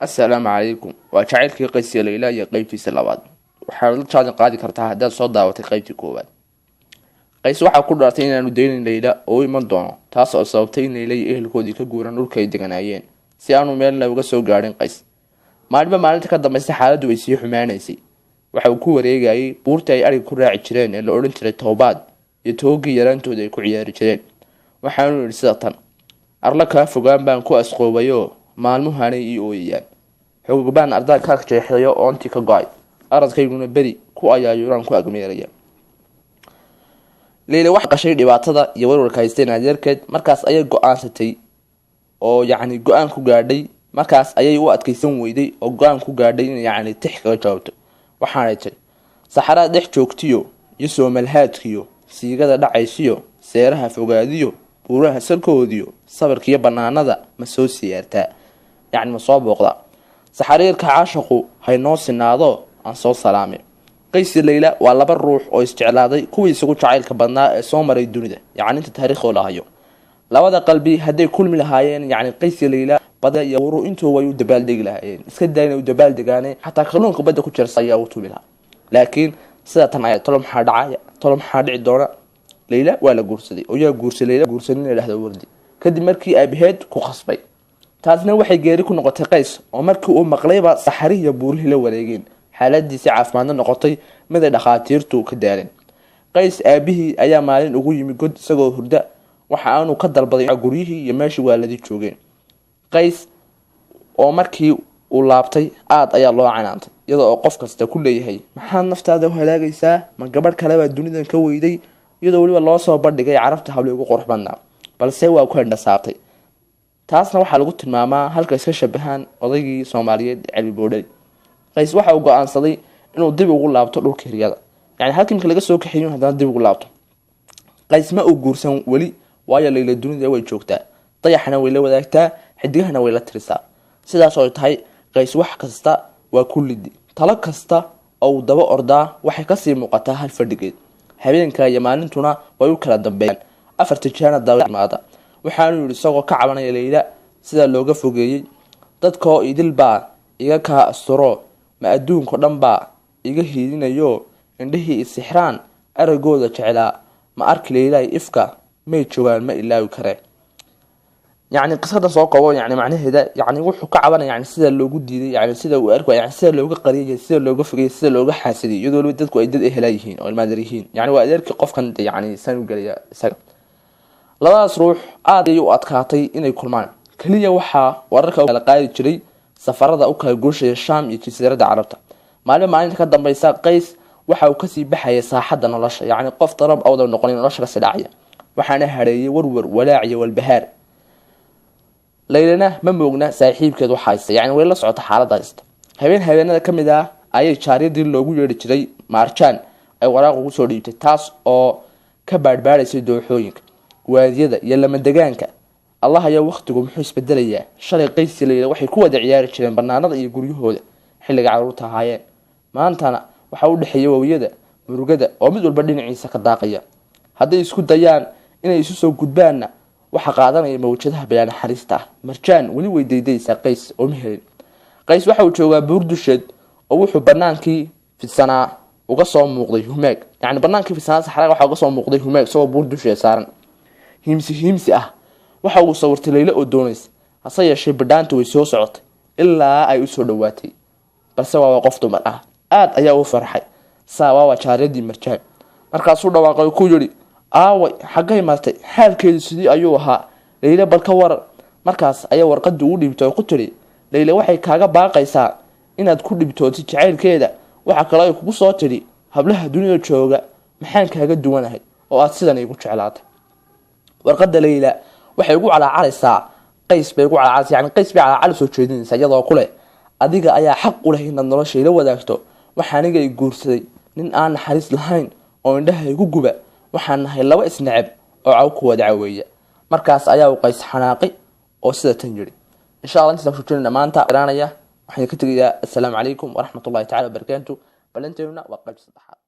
السلام عليكم وجعلك قيس iyo Layla qaybtii labaad waxa la jaadan qaadi kartaa hadaad soo daawatay qaybtii koowaad Qays waxa ku dhaartay inaanu deeyin Layla oo iman doono taas oo sababtay in Layla iyo ehelkoodii ka guuran dhulka ay deganaayeen si aanu meel laga soo gaarin Qays maalinta ka dambeysay xaaladdu way sii xumaanaysay waxa uu ku wareegayay buurta ay arig ku raaci jireen ee la oran jiray Toobaad iyo toogii yaraantooda ay ku ciyaari jireen waxaanu yiri sida tan arla ka fogaan baan ku asqoobayo maalmuhanay iyo ooyaan xogbaan arday ka jeexayo oo intii ka go'ay aradkayguna bari ku ayaayuran ku agmeeraya Layla wax qashay dhibaatada iyo warwarka haysteen adeerkeed markaas ayay go'aansatay oo go'aan ku gaadhay markaas ayay u adkaysan weyday oo go'aan ku gaadhay in tix kaga jawaabto waxaanay tiri saxara dhex joogtiyo iyo Soomalhaadkiyo siigada dhacaysiyo seeraha fogaadiyo buuraha salkoodiyo sabarkiyo banaanada ma soo siyaartaa ma soo booqda saxariirka caashaqu hay noo sinaado aan soo salaamay Qays iyo Layla waa laba ruux oo isjeclaaday kuwii isugu jacaylka badnaa ee soo maray dunida inta taariikhdooda hayo labada qalbi haday kulmi lahaayeen Qays iyo Layla bada iyo waro intuu way u dabaaldegi lahaayeen iska daayna u dabaaldegaanay xataa kalluunka badda ku jirsa ayaa u tubi lahaa laakiin sida tan ay tolo maxaa dhici doona Layla waa la guursaday oo yaa guursaday Layla guursanin ilaahda wardi kadib markii aabaheed ku qasbay taasna waxay geeri ku noqotay Qays oo markii uu maqlayba saxari iyo buurihii la wareegeen xaaladiisa caafimaad noqotay mid ay dhaqaatiirtu ka daaleen Qays aabihii ayaa maalin ugu yimid god isagoo hurda waxa aanu ka dalbaday guriyihii iyo meeshii waaladii joogeen Qays oo markii uu laabtay aad ayaa loo canaantay iyadoo qof kasta ku leeyahay maxaad naftaada u halaagaysaa ma gabadh kale baa dunidan ka weyday iyadoo waliba loo soo bandhigay carabta hawle ugu qurux badnaa balse waa ku indhasaartay taasna waxa lagu tilmaamaa halka iska shabahan odaygii Soomaaliyeed Cali Boodhari Qays waxa uu go'aansaday inuu dib ugu laabto dhulka Hiryada halkii laga soo kaxeeyo hadana dib ugu laabto Qays ma uu guursan wali waayo Layla dunida way joogtaa dayaxna way la wadaagtaa xidigahana way la tirisaa sidaas oo tahay Qays wax kasta waa kullidi talo kasta oo daba ordaa waxay ka sii muuqataa hal fadhigeed habeenka iyo maalintuna way u kala dambeeyaan afarta jeer dawlad waxaanu yiri isagoo ka cabanaya Layla sida looga fogeeyay dadkoo idil baa iga ka asturo ma adduunka dhan baa iga hiidinayo indhihii isixraan aragooda jeclaa ma arki Layla ifka may joogaan ma ilaawi kare qisada soo koobo macnaheeda wuxuu ka cabanaya sida loogu diiday sida uu arko sida looga qariyay sida looga fogeeyay sida looga xaasidiyay iyadoo dadku ay dad ehelayihiin oo ilmaad yihiin waa adeerkii qofkan san u galaya isaga labadaas ruux aad ay u adkaatay inay kulmaan kaliya waxa wararka kala qaadi jiray safarada u kala gooshaya Shaam iyo Jasiiradda Carabta maalinta ka dambaysa Qays waxa uu ka sii baxay saaxadda nolosha qof darab awdal noqon nolosha ka sidacaya waxaana hareeyay warwar walaaciyo walbahaar Laylana ma moogna saaxiibkeed waxa haysta way la socota xaaladaas habeenada kamid ah ayay jaariyadii loogu yeeri jiray Marjaan ay waraaq ugu soo dhiibtay taas oo ka baadhbaadhaysay dooxooyinka waadiyada iyo lama degaanka Allah ayaa waqtigu muxuu isbedelayaa shalay Qays iyo Layla waxay ku wada ciyaari jireen banaanada iyo guryahooda xilliga carruurta ahaayeen maantana waxa u dhaxeeyay waawiyada murugada oo mid walba dhinaciisa ka daaqaya haday isku dayaan inay isu soo gudbaanna waxa qaadanaya mawjadaha bayaan xariista Marjaan wali way deydaysaa Qays oo mehelin Qays waxa uu joogaa buur dusheed oo wuxuu banaankii fidsanaa uga soo muuqday humeeg banaankii fidsanaa saxara waxa uga soo muuqday humeeg soo buur dusheed saaran himsi waxa uu sawirtay Layla oo doonays hase yeeshee badhaantu way soo socotay ilaa ay u soo dhawaatay balse waa qof dumar ah aad ayaa u farxay waa jaaradii Marjaan markaas uu dhawaaqay ku yiri aaway xagay martay xaalkeedu sidii ayuu ahaa Layla balka war markaas ayaa warqad u dhiibtay oo ku tiri Layla waxay kaaga baaqaysaa inaad ku dhibtootid jacaylkeeda waxa kale ay kugu soo tiri hablaha dunida jooga maxaan kaaga duwanahay oo aad sidan igu jeclaatay warqadda Layla waxay ugu calaacalaysaa Qays bay ugu calaacalaysaa Qays bay calaacal soo jeedinaysaa iyadoo kule adiga ayaa xaq u leh inaad noloshayda wadaagto waxaan iga guursaday nin aan naxariis lahayn oo indhaha igu guba waxaan nahay laba isnacab oo caw ku wada caweeya markaas ayaa Qays xanaaqay oo sida tan yiri insha Allah inta ku jirnaa maanta qiraanaya waxaan ka tagayaa assalaamu calaykum wa rahmatullahi ta'ala wa barakaatuh balanteena waa qayb saddexaad